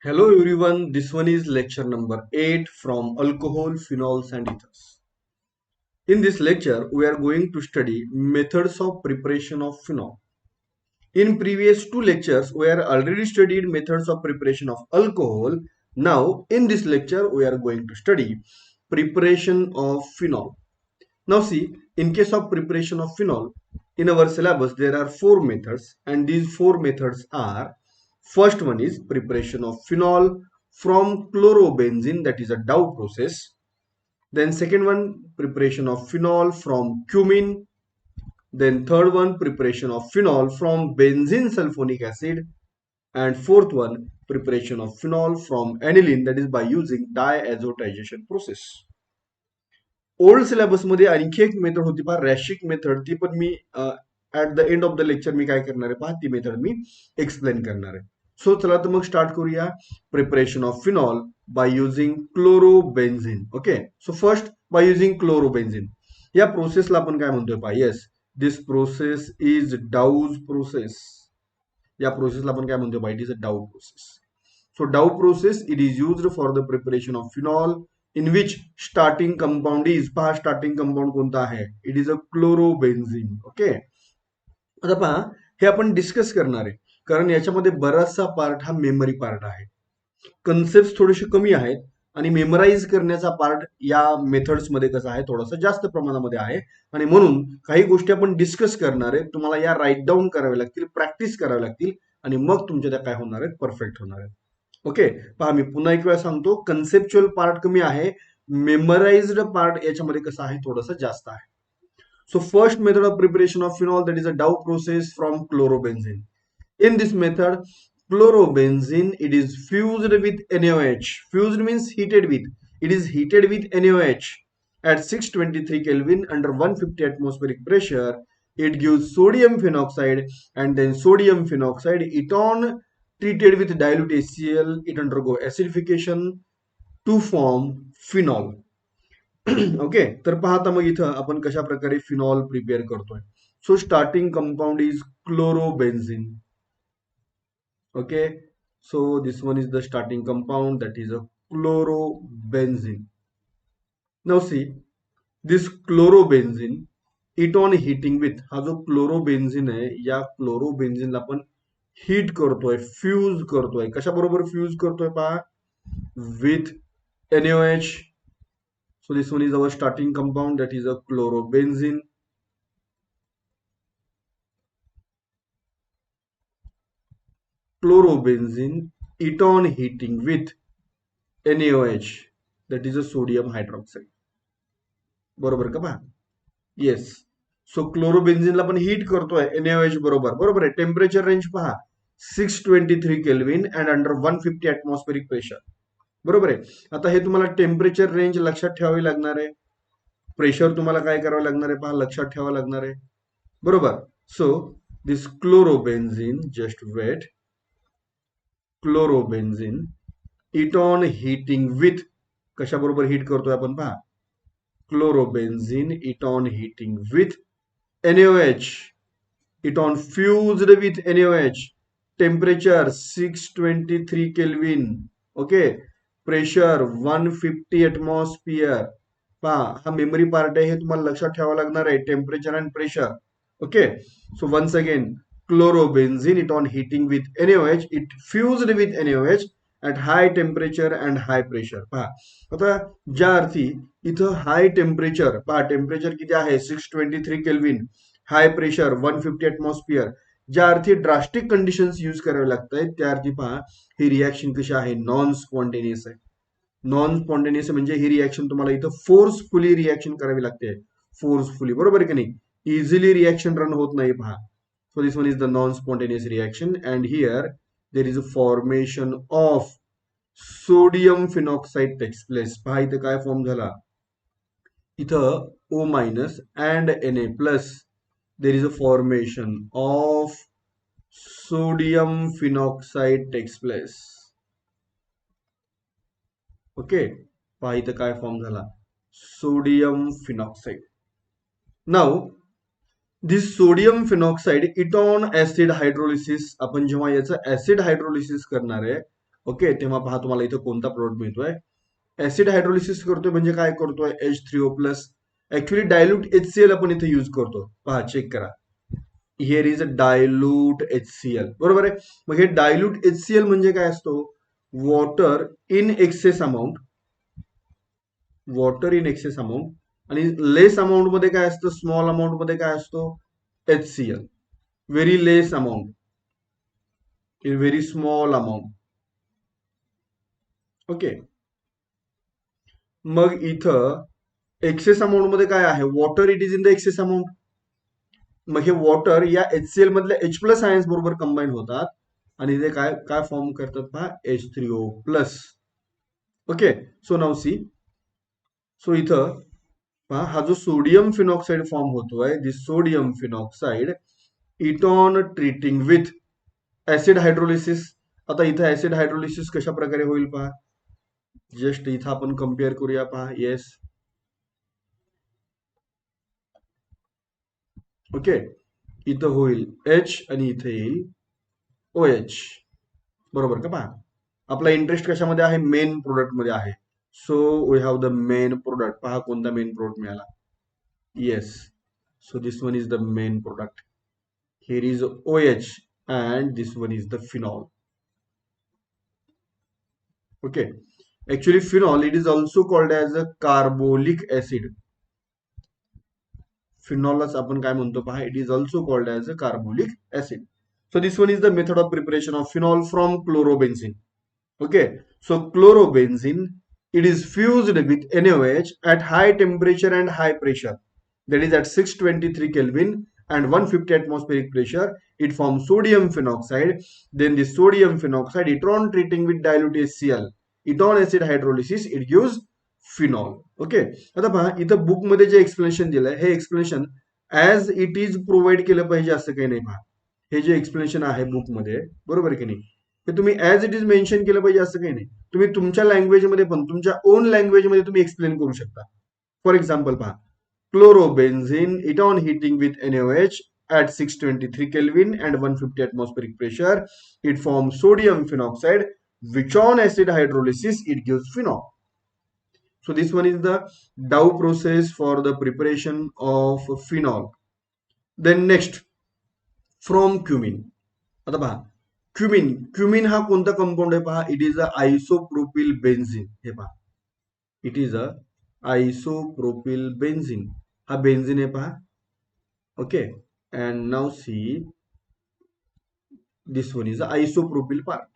Hello everyone, this one is lecture number 8 from alcohol, phenols and ethers. In this lecture, we are going to study methods of preparation of phenol. In previous two lectures, we are already studied methods of preparation of alcohol. Now, in this lecture, we are going to study preparation of phenol. Now see, in case of preparation of phenol, in our syllabus there are four methods and these four methods are: first one is preparation of phenol from chlorobenzene, that is a Dow process. Then second one, preparation of phenol from cumin. Then third one, preparation of phenol from benzene sulfonic acid. And fourth one, preparation of phenol from aniline, that is by using diazotization process. Old syllabus मध्ये आणखी एक method होती पहा, रॅशिक method. ती पण मी at the end of the lecture मी काय करणार आहे पहा, ती मेथड मी एक्सप्लेन करणार आहे. सो चला तर मग स्टार्ट करूया. Preparation of phenol by using chlorobenzene. Okay, so first by using chlorobenzene या प्रोसेसला आपण काय म्हणतोय पहा, yes, this process is Dow's process. या प्रोसेसला आपण काय म्हणतोय पहा, इट इज अ डाऊ process. So Dow process, it is used for the preparation of phenol in which starting compound is, पहा starting compound कोणता आहे, it is a chlorobenzene. Okay, आता पहा हे आपण डिस्कस करणार आहे कारण याच्यामध्ये बराचसा पार्ट हा मेमरी पार्ट आहे. कन्सेप्ट थोडेसे कमी आहेत आणि मेमराईज करण्याचा पार्ट या मेथड्स मध्ये कसा आहे, थोडासा जास्त प्रमाणामध्ये आहे. आणि म्हणून काही गोष्टी आपण डिस्कस करणार आहे, तुम्हाला या राईट डाऊन कराव्या लागतील, प्रॅक्टिस कराव्या लागतील आणि मग तुमच्या त्या काय होणार आहेत, परफेक्ट होणार आहेत. ओके, पहा मी पुन्हा एक वेळा सांगतो, कन्सेप्च्युअल पार्ट कमी आहे, मेमराइज्ड पार्ट याच्यामध्ये कसं आहे, थोडंसं जास्त आहे. So first method of preparation of phenol, that is a Dow process from chlorobenzene. In this method, chlorobenzene, it is fused with NaOH. Fused means heated with. It is heated with NaOH at 623 Kelvin under 150 atmospheric pressure. It gives sodium phenoxide, and then sodium phenoxide, it on treated with dilute HCl, it undergo acidification to form phenol. Okay, तर पाहता मग इथं आपण कशा प्रकारे phenol prepare करतोय. So starting compound is chlorobenzene. Okay, so this one is the starting compound, that is a chlorobenzene. Now see, this chlorobenzene, it on heating with, हा जो क्लोरोबेन्झिन आहे या क्लोरोबेन्झिनला आपण हीट करतोय, फ्यूज करतोय. कशा बरोबर फ्यूज करतोय पहा, with NaOH. So this one is our starting compound, that is a chlorobenzene. Chlorobenzene, it on heating with NaOH, that is a sodium hydroxide. बरोबर का पहा, येस. सो क्लोरोबेन्झिनला पण हीट करतोय NaOH बरोबर, बरोबर आहे. टेम्परेचर रेंज पहा, 623 kelvin and under 150 atmospheric pressure. बरोबर आहे. आता हे तुम्हाला टेम्परेचर रेंज लक्षात ठेवावी लागणार आहे, प्रेशर तुम्हाला काय करावं लागणार आहे पहा, लक्षात ठेवावं लागणार आहे. बरोबर. So this chlorobenzene, just wait, chlorobenzene, it on heating with, कशा बरोबर हीट करतोय आपण पहा, chlorobenzene, it on heating with NaOH, it on fused with NaOH, temperature 623 Kelvin, okay, pressure 150 atmosphere. पहा हा मेमरी पार्ट आहे, हे तुम्हाला लक्षात ठेवावं लागणार आहे, temperature and pressure. Okay, so once again, chlorobenzene, it on heating with NaOH, it fused with NaOH at high temperature and high pressure. पहा आता ज्या अर्थी इथं हाय टेम्परेचर, पहा टेम्परेचर किती आहे, 623 केल्विन, हाय प्रेशर 150 ॲटमॉस्फिअर, ज्या अर्थी ड्रास्टिक कंडिशन्स यूज करावे लागत आहेत, त्या अर्थी पहा ही रिॲक्शन कशी आहे, नॉन स्पॉन्टेनियस आहे. नॉन स्पॉन्टेनियस म्हणजे ही रिॲक्शन तुम्हाला इथं फोर्सफुली रिॲक्शन करावी लागते, फोर्सफुली, बरोबर आहे की नाही, इझिली रिॲक्शन रन होत नाही पहा. So this one is the non spontaneous reaction and here there is a formation of sodium phenoxide takes place. पहा इथं काय फॉर्म झाला, इथं O minus and Na plus, there is a formation of sodium phenoxide takes place. Okay, पहा इथं काय form झाला, sodium phenoxide. Now this sodium phenoxide, it on acid hydrolysis, आपण जेव्हा याचं ऍसिड हायड्रोलिसिस करणार आहे, ओके, तेव्हा पहा तुम्हाला इथं कोणता प्रोडक्ट मिळतोय. ऍसिड हायड्रोलिसिस करतोय म्हणजे काय करतोय, H3O+. ऍक्च्युली डायल्यूट HCl आपण इथे यूज करतो. पहा, चेक करा. Here is a dilute HCl. बरोबर आहे. मग हे डायल्यूट HCl म्हणजे काय असतो, water in excess amount. Water in excess amount. आणि लेस अमाऊंट मध्ये काय असतं, स्मॉल अमाऊंट मध्ये काय असतो, HCl. Very less amount, in very small amount. Okay. मग इथं एक्सेस अमाऊंट मध्ये काय आहे, water it is in the excess amount. मग हे वॉटर या HCl मधल्या H+ आयन्स बरोबर कंबाईन होतात आणि ते काय काय फॉर्म करतात पहा, H3O+. ओके. सो नाव सी. सो इथं पहा, हा जो सोडियम फिनॉक्साइड फॉर्म होतोय, दिस सोडियम फिनॉक्साइड इटॉन ट्रीटिंग विथ ऍसिड हायड्रोलिसिस. आता इथं ऍसिड हायड्रोलिसिस कशा प्रकारे होईल पहा, जस्ट इथं आपण कम्पेअर करूया. पहा, येस. ओके. इथं होईल H आणि इथे येईल OH. बरोबर का? पहा, आपला इंटरेस्ट कशामध्ये आहे, मेन प्रोडक्ट मध्ये आहे. So we have the main product. पहा कोणता मेन प्रोडक्ट मिळाला. Yes. So this one is the main product. Here is OH and this one is the phenol. Okay. Actually, phenol, it is also called as a carbolic acid. Phenolच आपण काय म्हणतो पहा, it is also called as a carbolic acid. So this one is the method of preparation of phenol from chlorobenzene. Okay. So chlorobenzene, it is fused with NaOH at high temperature and high pressure. That is at 623 Kelvin and 150 atmospheric pressure. It forms sodium phenoxide. Then the sodium phenoxide, eton treating with dilute HCl, eton acid hydrolysis, it gives phenol. Okay. आता पहा, इथं book मध्ये जे explanation दिलंय, हे explanation as it is provide केलं पाहिजे असं काही नाही. पहा, हे जे एक्सप्लेनेशन आहे बुकमध्ये, बरोबर की नाही, हे तुम्ही ऍज इट इज मेन्शन केलं पाहिजे असं काही नाही. तुम्ही तुमच्या लँग्वेजमध्ये पण, तुमच्या ओन लँग्वेजमध्ये तुम्ही एक्सप्लेन करू शकता. फॉर एक्झाम्पल पहा, chlorobenzene, it on heating with NaOH at 623 Kelvin and 150 atmospheric pressure, it forms sodium phenoxide, which on acid hydrolysis, it gives phenol. So this one is the Dow process for the preparation of phenol. Then next, from cumin. आता पहा, cumin हा कोणता compound आहे पहा, it is a isopropyl benzene. हे पहा, it is a isopropyl benzene. हा benzene आहे पहा. Okay. And now see, this one is a isopropyl part.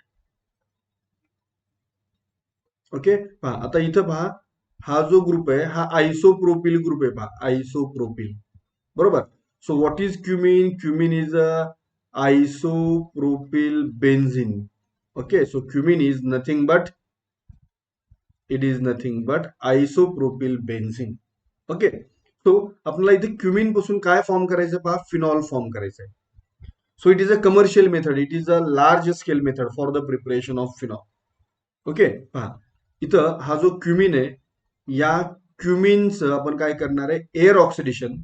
Okay. पहा, आता इथं पहा, हा जो ग्रुप आहे हा आयसोप्रोपिल ग्रुप आहे. पहा, आयसोप्रोपिल. बरोबर. So what is cumin, cumin is a isopropyl benzene. Okay. So cumin is nothing but, it is nothing but isopropyl benzene. Okay. So आपल्याला इथे क्युमिन पासून काय फॉर्म करायचं पहा, फिनॉल फॉर्म करायचं आहे. So it is a commercial method, it is a large scale method for the preparation of phenol. Okay. पहा, इथं हा जो क्युमिन आहे, या क्युमिनचं आपण काय करणार आहे, air oxidation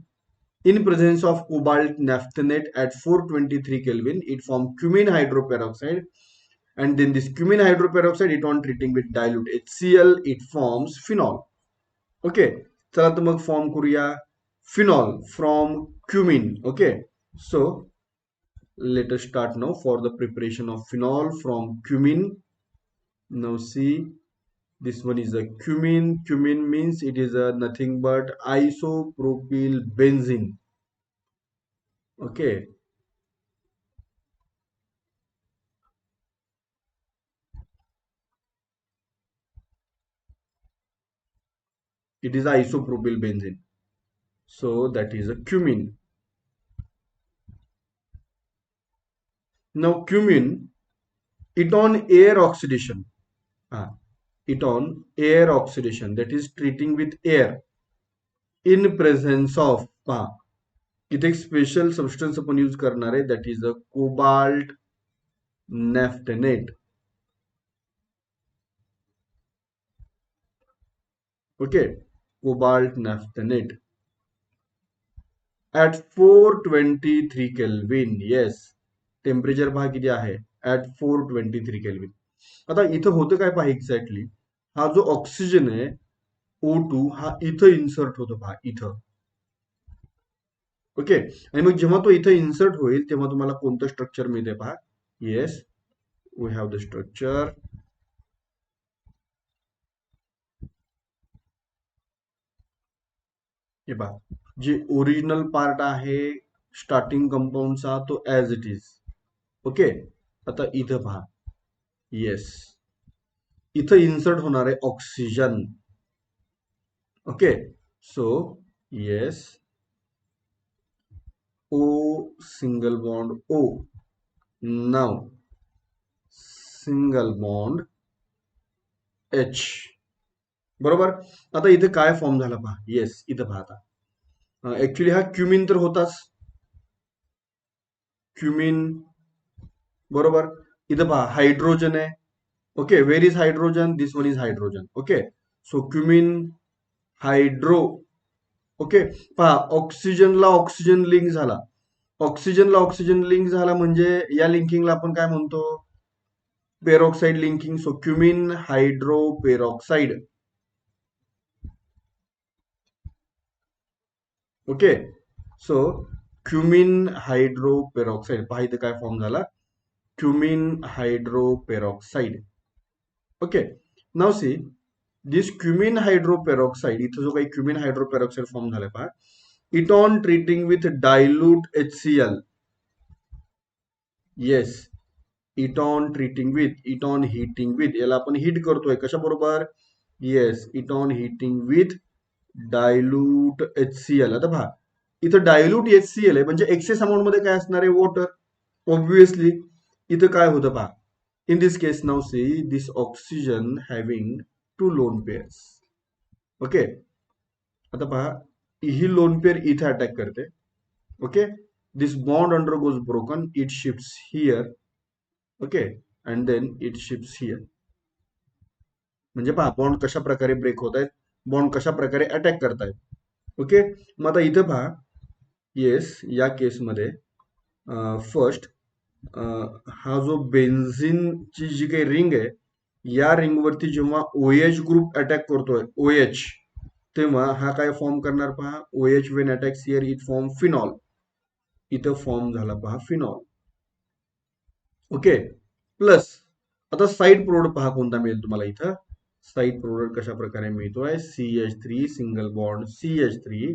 in presence of cobalt naphthenate at 423 Kelvin, it forms cumin hydroperoxide, and then this cumin hydroperoxide, it on treating with dilute HCl, it forms phenol. Okay. चला तर मग फॉर्म करूया phenol from cumin. Okay. So let us start now for the preparation of phenol from cumin. Now see, this one is a cumin. Cumin means it is a nothing but isopropyl benzene. Okay. It is isopropyl benzene. So that is a cumin. Now cumin, it on air oxidation. It on air oxidation, that is treating with air in presence of, इथे एक special substance आपण use करणार आहे, that is a cobalt naphthenate. Okay. Cobalt naphthenate at 423 Kelvin. Yes. Temperature पहा किती आहे, at 423 Kelvin. आता इथं होतं काय पहा एक्झॅक्टली, हा जो ऑक्सिजन आहे O2 हा इथं इन्सर्ट होतो पहा इथं. ओके, आणि मग जेव्हा तो इथं इन्सर्ट होईल तेव्हा तुम्हाला कोणतं स्ट्रक्चर मिळते पहा. Yes, we have the structure. हे पहा, जे ओरिजिनल पार्ट आहे स्टार्टिंग कंपाऊंडचा तो ऍज इट इज. ओके, आता इथं पहा. येस, इथं इन्सर्ट होणार आहे oxygen. Okay, so yes, O single bond O. Now single bond H. बरोबर. आता इथे काय फॉर्म झाला पहा. येस, इथं पहा आता. ऍक्च्युली हा क्युमिन तर होताच. क्युमिन, बरोबर. इथं पहा हायड्रोजन आहे. Okay, where is hydrogen? This one is hydrogen. Okay, so cumene hydro. Okay, पहा ऑक्सिजनला ऑक्सिजन लिंक झाला. ऑक्सिजनला ऑक्सिजन लिंक झाला म्हणजे या लिंकिंगला आपण काय म्हणतो? Peroxide linking. So cumene hydroperoxide. Okay, so cumene hydroperoxide पहा इथे काय फॉर्म झाला, cumene hydroperoxide. Okay, now see this cumene hydroperoxide, इथं जो काही क्युमिन हायड्रोपेरॉक्साइड फॉर्म झालाय पहा, it on treating with dilute HCl. Yes, it on treating with, it on heating with, याला आपण हिट करतोय कशा बरोबर? Yes, it on heating with dilute HCl. आता पहा इथं डायल्यूट HCl आहे म्हणजे एक्सेस अमाऊंट मध्ये काय असणार आहे? वॉटर. ऑब्विसली इथं काय होतं पहा, in this case now see this oxygen having two lone pairs. Okay, आता पहा ही लोन पेअर इथे अटॅक करते. Okay, this bond undergoes broken, it shifts here. Okay, and then it shifts here. म्हणजे पहा बॉन्ड कशा प्रकारे break होत आहेत, बॉन्ड कशा प्रकारे अटॅक करतायत. ओके, मग आता इथं पहा. येस, या केसमध्ये फर्स्ट हा जो बेन्झिनची जी काही रिंग आहे या रिंगवरती जेव्हा OH ग्रुप अटॅक करतोय OH, तेव्हा हा काय फॉर्म करणार पहा. OH Wien attacks here it form phenol. इथं फॉर्म झाला पहा फिनॉल. ओके, प्लस आता साईड प्रोडक्ट पहा कोणता मिळेल तुम्हाला इथं. साईड प्रोडक्ट कशा प्रकारे मिळतोय? CH3 single bond CH3.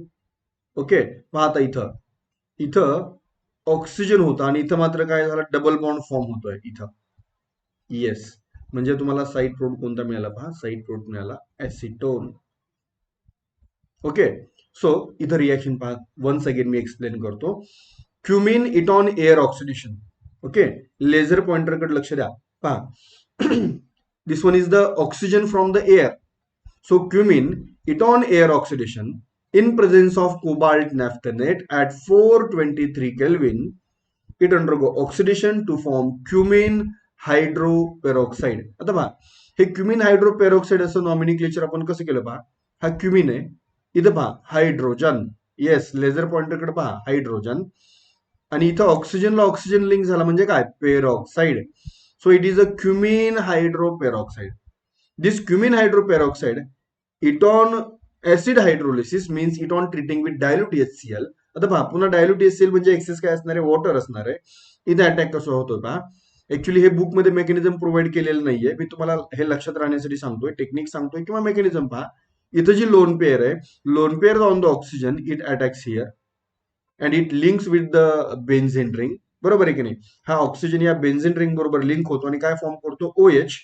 Okay, पहा आता इथं इथं ऑक्सिजन होता आणि इथं मात्र काय झालं? डबल बॉन्ड फॉर्म होतोय इथं. येस, म्हणजे तुम्हाला साईड प्रोडक्ट कोणता मिळाला पहा. साईड प्रोडक्ट मिळाला ऍसिटोन. ओके, सो इथं रिएक्शन पहा. वन्स अगेन मी एक्सप्लेन करतो. Cumene it on air oxidation. Okay, laser पॉइंटरकडे लक्ष द्या पहा. This one is the oxygen from the air. So cumene it on air oxidation in presence of cobalt naphthenate at 423 Kelvin, it undergo oxidation to form cumin hydroperoxide. आता पहा हे cumin हायड्रोपेरॉक्साइड असं nomenclature आपण कसं केलं पहा. हा क्युमिन आहे, इथं पहा हायड्रोजन. येस, लेझर पॉइंटरकडे पहा हायड्रोजन, आणि इथं ऑक्सिजनला ऑक्सिजन लिंक झाला म्हणजे काय? Peroxide. So it is a cumene hydroperoxide. This cumene hydroperoxide it on acid hydrolysis means it on treating with dilute HCl. आता पहा पुन्हा डायल्यूट HCl म्हणजे एक्सेस काय असणार आहे? वॉटर असणार आहे. इथे अटॅक कसं होतो पहा. ऍक्च्युली हे बुकमध्ये मेकॅनिझम प्रोव्हाइड केलेलं नाहीये, मी तुम्हाला हे लक्षात राहण्यासाठी सांगतोय, टेक्निक सांगतोय किंवा मेकॅनिझम पहा. इथं जी लोन पेअर आहे, lone pair on the oxygen it attacks here and it links with the benzene ring. बरोबर आहे की नाही? हा ऑक्सिजन या बेन्झिन रिंग बरोबर लिंक होतो आणि काय फॉर्म करतो? OH.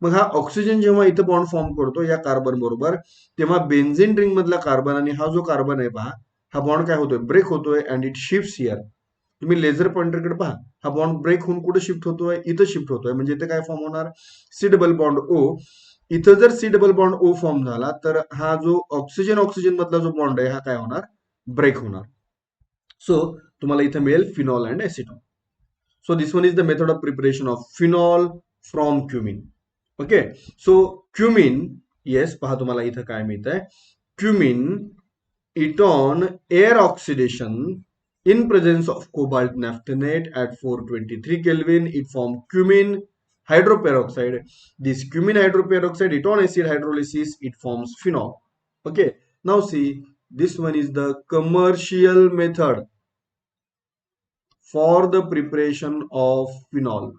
मग हा ऑक्सिजन जेव्हा इथं बॉन्ड फॉर्म करतो या कार्बन बरोबर, तेव्हा बेन्झिन रिंग मधला कार्बन आणि हा जो कार्बन आहे पहा, हा बॉन्ड काय होतोय? ब्रेक होतोय अँड इट शिफ्ट्स हिअर. तुम्ही लेझर पॉइंटरकडे पहा, हा बॉन्ड ब्रेक होऊन कुठे शिफ्ट होतोय? इथं शिफ्ट होतोय. म्हणजे इथे काय फॉर्म होणार? C double bond O. इथं जर C double bond O form झाला तर हा जो ऑक्सिजन ऑक्सिजन मधला जो बॉन्ड आहे हा काय होणार? ब्रेक होणार. सो तुम्हाला इथं मिळेल phenol and acetone. So this one is the method of preparation of phenol from cumene. Okay, so cumene, yes पहा तुम्हाला इथं काय मिळत आहे. क्युमिन it on air oxidation in presence of cobalt naphthenate at 423 Kelvin, it formed cumin hydroperoxide. This cumin hydroperoxide, eton acid hydrolysis, it forms phenol. Okay, now see, this one is the commercial method for the preparation of phenol.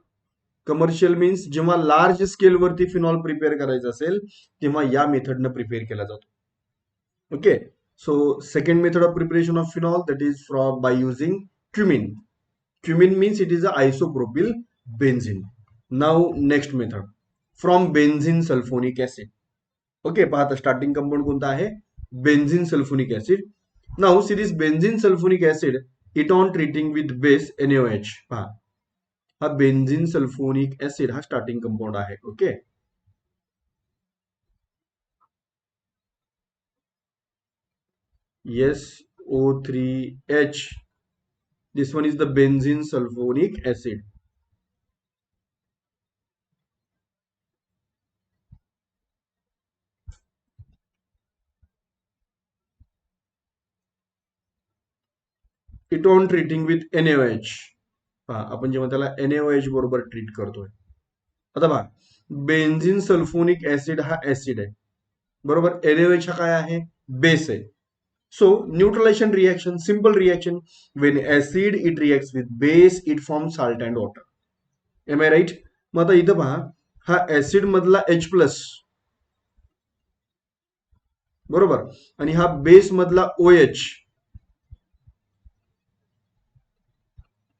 Commercial means जेव्हा large scale वरती phenol prepare करायचं असेल तेव्हा या मेथडनं prepare केला जातो. Okay, so second method of preparation of phenol that is from by using cumin. Cumin means it is a isopropyl benzene. Now next method from benzene sulphonic acid. Okay, पहा आता starting compound कोणता आहे? Benzene sulphonic acid. Now see this benzene sulphonic acid it on treating with base NaOH. पहा, हा benzene sulphonic acid हा starting compound आहे. Okay, SO3H. This one is the benzene sulfonic acid. It on treating with NaOH. पहा, आपण जेव्हा त्याला NaOH बरोबर treat करतोय. आता पहा, बेन्झिन सल्फोनिक ऍसिड हा ऍसिड आहे, बरोबर. NaOH हा काय आहे? बेस आहे. So neutralization reaction, simple reaction. When acid it reacts with base, it forms salt and water. Am I right? मग आता इथं पहा, हा ऍसिड मधला H प्लस, बरोबर, आणि हा बेस मधला OH.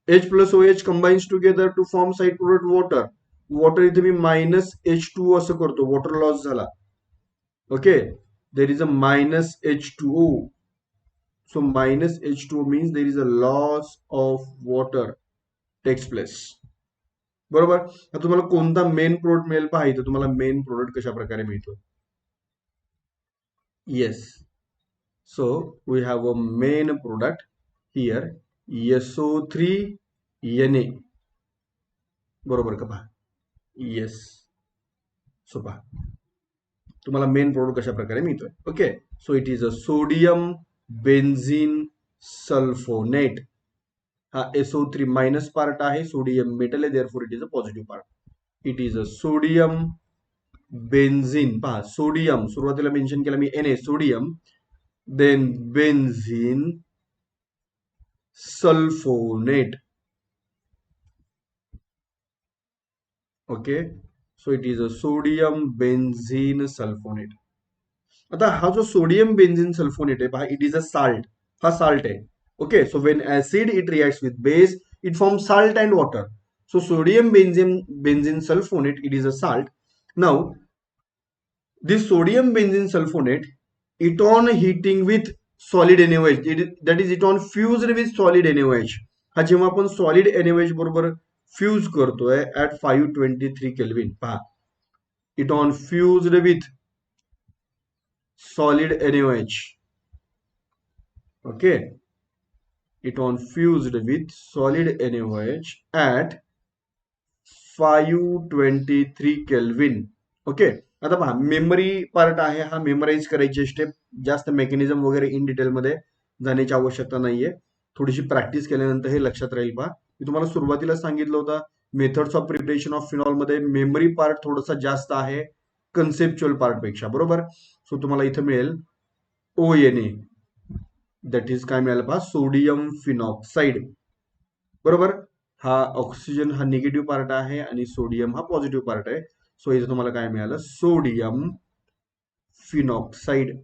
H plus OH combines together to form side product water. Water इथे मी -H2O असं करतो, वॉटर लॉस झाला. Okay, there is a -H2O. So -H2O means there is a loss of water takes place. बरोबर. आता तुम्हाला कोणता main product मिळेल पहा, इथं तुम्हाला मेन प्रोडक्ट कशा प्रकारे मिळतो. Yes, so we have a main product here, SO3Na. बरोबर का? पहा, येस. सो पहा, तुम्हाला मेन प्रोडक्ट कशा प्रकारे मिळतोय. Okay, so it is a sodium benzene sulfonate. हा SO3 मायनस पार्ट आहे, सोडियम मेटल आहे, therefore it is a positive part. It is a sodium benzene. पहा, सोडियम सुरुवातीला मेन्शन केला मी Na, sodium, then benzene sulfonate. Okay, so it is a sodium benzene sulfonate. आता हा जो sodium benzene sulfonate आहे पहा, इट इज अ साल्ट. हा साल्ट आहे. Okay, so when acid it reacts with base it form salt and water. So sodium benzene sulfonate it is a salt. Now this sodium benzene sulfonate, it on heating with solid NaOH, that is it on fused with solid NaOH. हा जेव्हा आपण solid NaOH बरोबर fuse करतोय at 523 kelvin, पहा, it on fused with solid NaOH. Okay, it on fused with solid NaOH at 523 kelvin. Okay, आता पहा, memory part आहे, हा मेमराईज करायची स्टेप. जास्त मेकॅनिझम वगैरे इन डिटेलमध्ये जाण्याची आवश्यकता नाहीये. थोडीशी प्रॅक्टिस केल्यानंतर हे लक्षात राहील. पहा, मी तुम्हाला सुरुवातीला सांगितलं होतं, methods of preparation of phenol मध्ये मेमरी पार्ट थोडासा जास्त आहे कन्सेप्च्युअल पार्ट पेक्षा, बरोबर. सो तुम्हाला इथं मिळेल ONA, दॅट इज काय मिळालं पहा, सोडियम फिनॉक्साइड. बरोबर, हा ऑक्सिजन हा निगेटिव्ह पार्ट आहे आणि सोडियम हा पॉझिटिव्ह पार्ट आहे. सो इथे तुम्हाला काय मिळालं, sodium phenoxide.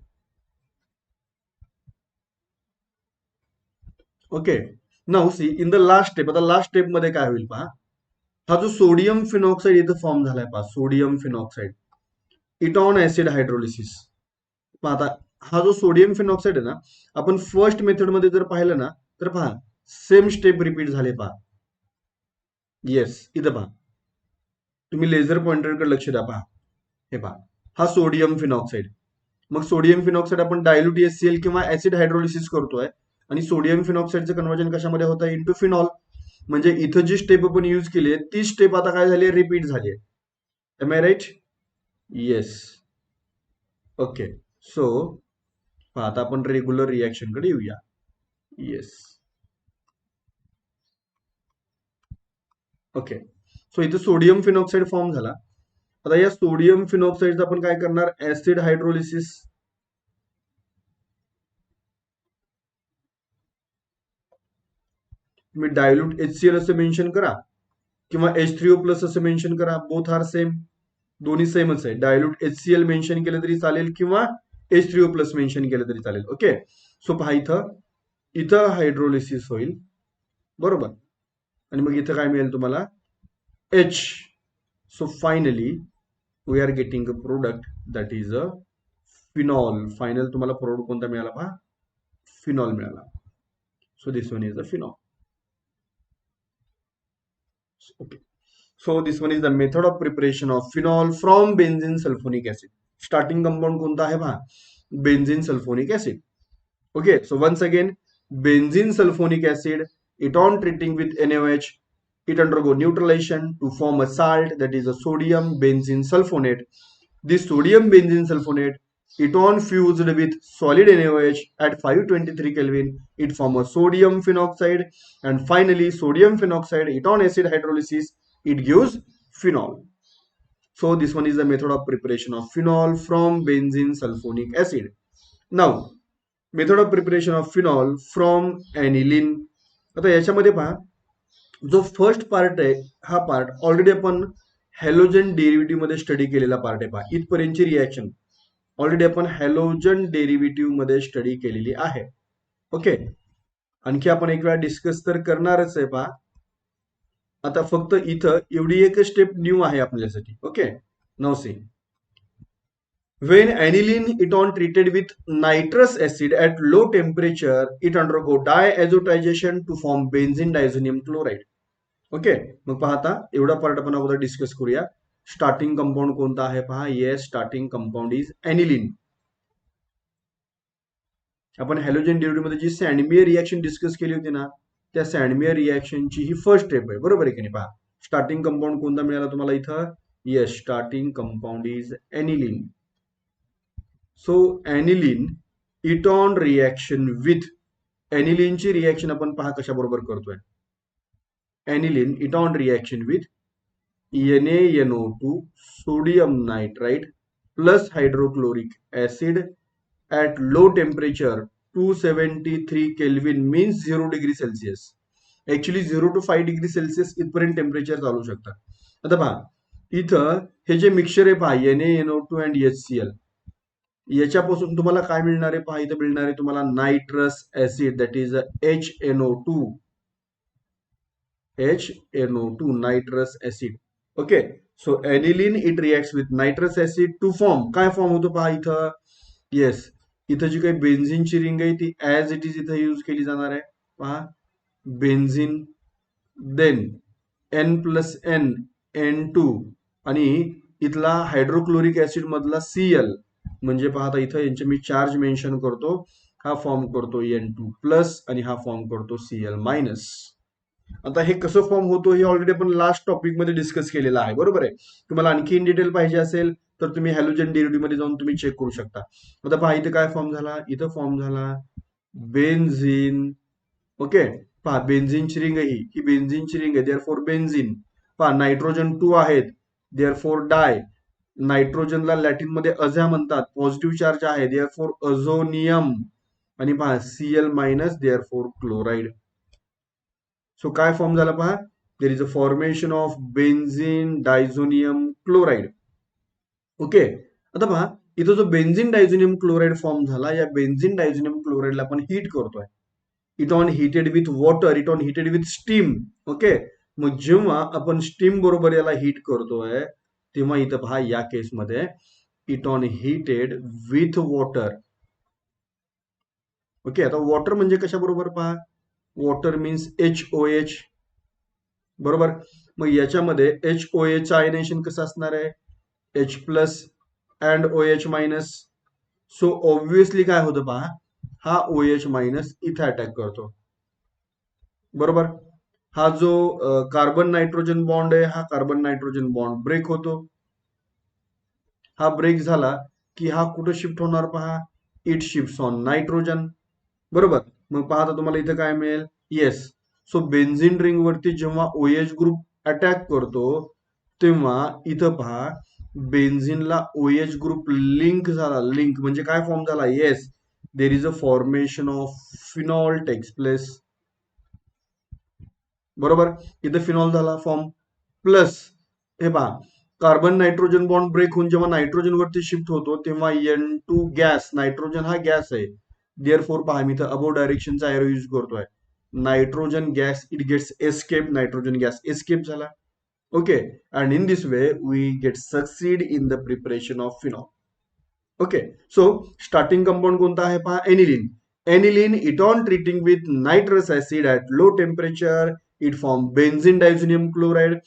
Okay, now see in the last step. आता लास्ट स्टेप मध्ये काय होईल पहा, हा जो सोडियम फिनॉक्साइड इथं फॉर्म झालाय पहा, सोडियम फिनॉक्साइड, इटॉन ऍसिड हायड्रोलिसिस. पहा, आता हा जो सोडियम फिनॉक्साइड आहे ना, आपण फर्स्ट मेथड मध्ये जर पाहिलं ना, तर पहा सेम स्टेप रिपीट झाले. पहा, येस, इथं पहा, तुम्ही लेझर पॉइंटरकडे लक्ष द्या. पहा, हे पहा, हा सोडियम फिनॉक्साइड. मग सोडियम फिनॉक्साइड आपण डायल्यूट HCl किंवा ऍसिड हायड्रोलिसिस करतोय आणि सोडियम फिनॉक्साइडचं कन्वर्जन कशामध्ये होतं, इंटू फिनॉल. म्हणजे इथं जी स्टेप आपण यूज केली आहे ती स्टेप आता काय झाली, रिपीट झाली आहे. Am I right? Yes. Okay, so आता आपण रेग्युलर रिएक्शन कडे येऊया. येस. ओके, सो इथे सोडियम फिनॉक्साईड फॉर्म झाला. आता या सोडियम फिनॉक्साईडचं आपण काय करणार, ऍसिड हायड्रोलिसिस. तुम्ही डायल्यूट HCl असं मेन्शन करा किंवा H3O प्लस असं मेन्शन करा, बोथ आर सेम, दोन्ही सेमच आहे. डायल्यूट HCl मेन्शन केलं तरी चालेल किंवा H3O प्लस मेन्शन केलं तरी चालेल. ओके, सो पहा इथं इथं हायड्रोलिसिस होईल, बरोबर, आणि मग इथं काय मिळेल तुम्हाला, H. So finally we are getting a product that is a phenol. Final तुम्हाला प्रोडक्ट कोणता मिळाला पहा, फिनॉल मिळाला. So this one is the phenol. Okay. So this one is the method of preparation of phenol from benzene sulfonic acid. Starting compound कोणता आहे पहा, benzene sulfonic acid. Okay, so once again, benzene sulfonic acid, it on treating with NaOH, it undergo neutralization to form a salt, that is a sodium benzene sulfonate. This sodium benzene sulfonate, it on fused with solid NaOH at 523 Kelvin, it form a sodium phenoxide, and finally sodium phenoxide, it on acid hydrolysis, it gives phenol. So this one is the method of preparation of phenol from benzene sulfonic acid. Now method of preparation of phenol from aniline. आता याच्यामध्ये पहा, जो first part आहे हा part already आपण halogen derivative मध्ये study केलेला part आहे. पहा इथपर्यंतची रिॲक्शन ऑलरेडी आपण हॅलोजन डेरिव्हेटिव्ह मध्ये स्टडी केलेली आहे. ओके, आणखी आपण एक वेळा डिस्कस तर करणारच आहे. पहा आता फक्त इथं एवढी एक स्टेप न्यू आहे आपल्यासाठी. Okay, now see, when aniline it on treated with nitrous acid at low temperature, it undergo diazotization to form benzene diazonium chloride. Okay, मग पहा आता एवढा पार्ट आपण अगोदर डिस्कस करूया. स्टार्टिंग कंपाऊंड कोणता आहे पहा, येस, स्टार्टिंग कंपाऊंड इज ॲनिलीन. आपण हॅलोजन डेरिव्हेटिव्ह मध्ये जी सँडमियर रिॲक्शन डिस्कस केली होती ना, त्या सँडमियर रिॲक्शनची ही फर्स्ट स्टेप आहे, बरोबर आहे की नाही. पहा स्टार्टिंग कंपाऊंड कोणता मिळाला तुम्हाला इथं, yes, starting compound is aniline. So aniline it on reaction with, ॲनिलीनची रिॲक्शन आपण पहा कशा बरोबर करतोय. Aniline it on reaction with NaNO2 sodium nitrite plus hydrochloric acid at low temperature 273 kelvin means 0 degree celsius. Actually 0 to 5 degree celsius इथपर्यंत temperature चालू शकतात. आता पहा इथं हे जे मिक्सचर आहे पहा, NaNO2 अँड HCl, याच्यापासून तुम्हाला काय मिळणार आहे पहा, इथं मिळणार आहे तुम्हाला nitrous acid, that is HNO2 nitrous acid. Okay, so aniline it reacts with nitrous acid to form, काय फॉर्म होतो पहा इथं, येस, इथं जी काही बेन्झिनची रिंग आहे ती ऍज इट इज इथं यूज केली जाणार आहे. पहा बेन्झिन, देन N+N N2 आणि इथला हायड्रोक्लोरिक ऍसिड मधला Cl, म्हणजे पहा आता इथं यांचे मी चार्ज मेन्शन करतो, हा फॉर्म करतो N2 प्लस आणि हा फॉर्म करतो Cl मायनस. आता हे कसं फॉर्म होतो हे ऑलरेडी आपण लास्ट टॉपिक मध्ये डिस्कस केलेलं आहे, बरोबर आहे. तुम्हाला आणखी इन डिटेल पाहिजे असेल तर तुम्ही हॅलोजन डेरिव्हेटिव्ह मध्ये जाऊन तुम्ही चेक करू शकता. आता पहा इथे काय फॉर्म झाला, इथं फॉर्म झाला बेन्झिन. ओके, पहा बेन्झिनची रिंग ही बेन्झिनची रिंग आहे, देअरफॉर बेन्झिन. पहा नायट्रोजन 2 आहेत, देअरफॉर डाय. नायट्रोजनला लॅटिन मध्ये अझा म्हणतात, पॉझिटिव्ह चार्ज आहे, देअरफॉर अझोनियम. आणि पहा Cl minus, therefore chloride. So काय फॉर्म झाला पहा, देर is a formation of benzene diazonium chloride. Okay, आता पहा इथं जो बेन्झिन डायझोनियम क्लोराइड फॉर्म झाला, या बेन्झिन डायझोनियम क्लोराइडला आपण हीट करतोय. It on heated with water, it on heated with steam. Okay, मग जेव्हा आपण स्टीम बरोबर याला हीट करतोय तेव्हा इथं पहा या केसमध्ये it on heated with water. Okay, आता वॉटर म्हणजे कशा बरोबर पहा, वॉटर मीन्स HOH, बरोबर. मग याच्यामध्ये HOH चं आयनेशन कसं असणार आहे, H plus and OH minus. So obviously काय होतं पहा, हा OH मायनस इथे अटॅक करतो, बरोबर. हा जो कार्बन नायट्रोजन बॉन्ड आहे, हा कार्बन नायट्रोजन बॉन्ड ब्रेक होतो. हा ब्रेक झाला की हा कुठं शिफ्ट होणार पहा, इट शिफ्ट ऑन नायट्रोजन, बरोबर. मग पहा आता तुम्हाला इथं काय मिळेल, येस. सो बेन्झिन रिंग वरती जेव्हा OH ग्रुप अटॅक करतो तेव्हा इथं पहा बेन्झिनला OH ग्रुप लिंक झाला. लिंक म्हणजे काय फॉर्म झाला? Yes, there is a formation of phenol takes place. बरोबर, इथं फिनॉल झाला फॉर्म. प्लस हे पहा, कार्बन नायट्रोजन बॉन्ड ब्रेक होऊन जेव्हा नायट्रोजन वरती शिफ्ट होतो तेव्हा N2 गॅस, नायट्रोजन हा गॅस आहे. देअर फोर पहा मी इथं अबो डायरेक्शनचा एरो यूज करतोय. Nitrogen gas it gets escape, nitrogen gas escape झाला. Okay, and in this way we get succeed in the preparation of phenol. Okay, so starting compound कोणता आहे पहा? Aniline. Aniline it on treating with nitrous acid at low temperature it form benzene diazonium chloride.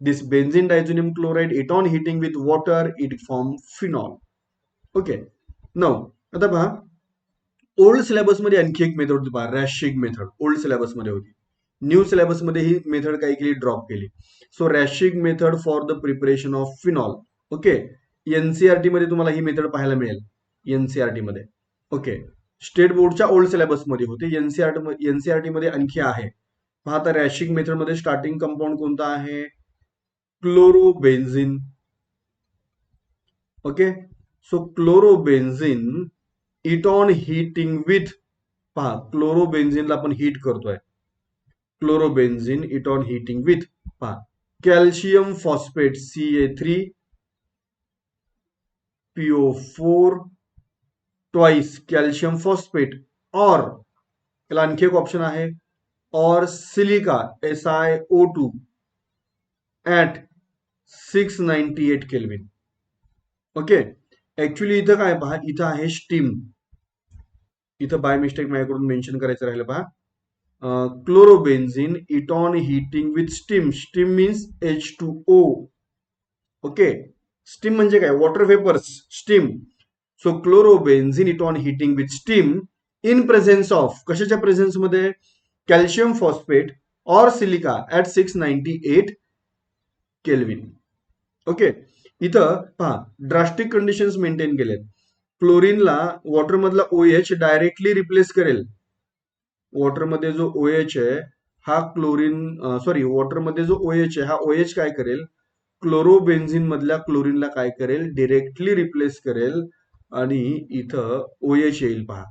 This benzene diazonium chloride it on heating with water it form phenol. Okay, now आता पहा, old syllabus मध्ये आणखी एक method होती पहा, रॅशिक method. Old syllabus मध्ये होती. New syllabus मध्ये ही मेथड काय केली? ड्रॉप केली. So Raschig method for the preparation of phenol. Okay, NCERT मध्ये तुम्हाला ही मेथड पाहायला मिळेल. एनसीआरटी मध्ये. ओके, स्टेट बोर्डच्या ओल्ड सिलेबस मध्ये होते. एनसीआरटी मध्ये आणखी आहे पहा. आता रॅशिक मेथड मध्ये स्टार्टिंग कंपाऊंड कोणता आहे? Chlorobenzene. Okay, so chlorobenzene it on heating with, पहा क्लोरोबेन्झिनला आपण हीट करतोय. Chlorobenzene it on heating with, पहा calcium phosphate Ca3 PO4 twice calcium phosphate, और याला आणखी एक ऑप्शन आहे, और silica SiO2 at 698 kelvin. Okay, actually इथं काय पहा, इथं आहे स्टीम. इथं बाय मिस्टेक माझ्याकडून मेन्शन करायचं राहिलं पहा. Chlorobenzene it on heating with steam. Steam means H2O. Okay, steam म्हणजे काय? Water vapours, steam. So chlorobenzene it on heating with steam in presence of, कशाच्या प्रेझेन्स मध्ये? कॅल्शियम फॉस्फेट और सिलिका ऍट 698 केल्विन. ओके, इथं पहा drastic conditions maintain केलेत. क्लोरीनला water मधला OH डायरेक्टली रिप्लेस करेल. वॉटर मध्ये जो OH आहे हा क्लोरीन, सॉरी, वॉटर मध्ये जो OH आहे हा OH काय करेल? क्लोरोबेन्झिन मधल्या क्लोरीनला काय करेल? डिरेक्टली रिप्लेस करेल आणि इथं OH येईल पहा.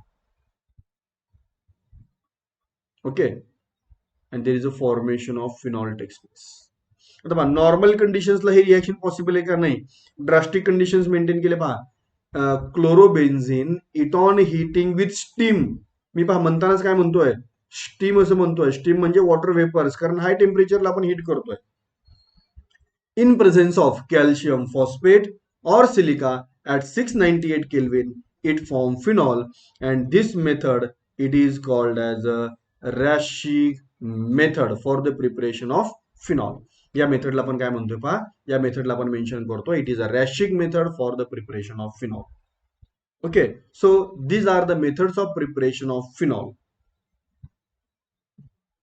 Okay, and there is a formation of phenol takes place. आता पहा, नॉर्मल कंडिशन्सला हे रिएक्शन पॉसिबल आहे का? नाही. ड्रास्टिक कंडिशन्स मेंटेन केले पहा. Chlorobenzene it on heating with steam. मी पहा म्हणतानाच काय म्हणतोय? स्टीम असं म्हणतोय. स्टीम म्हणजे वॉटर वेपर्स, कारण हाय टेम्परेचरला आपण हिट करतोय. In presence of calcium phosphate और silica at 698 Kelvin, it form phenol, and this method it is called as a Raschig method for the preparation of phenol. या मेथडला आपण काय म्हणतोय पहा, या मेथडला आपण मेन्शन करतो, it is a Raschig method for the preparation of phenol. Okay, so these are the methods of preparation of phenol.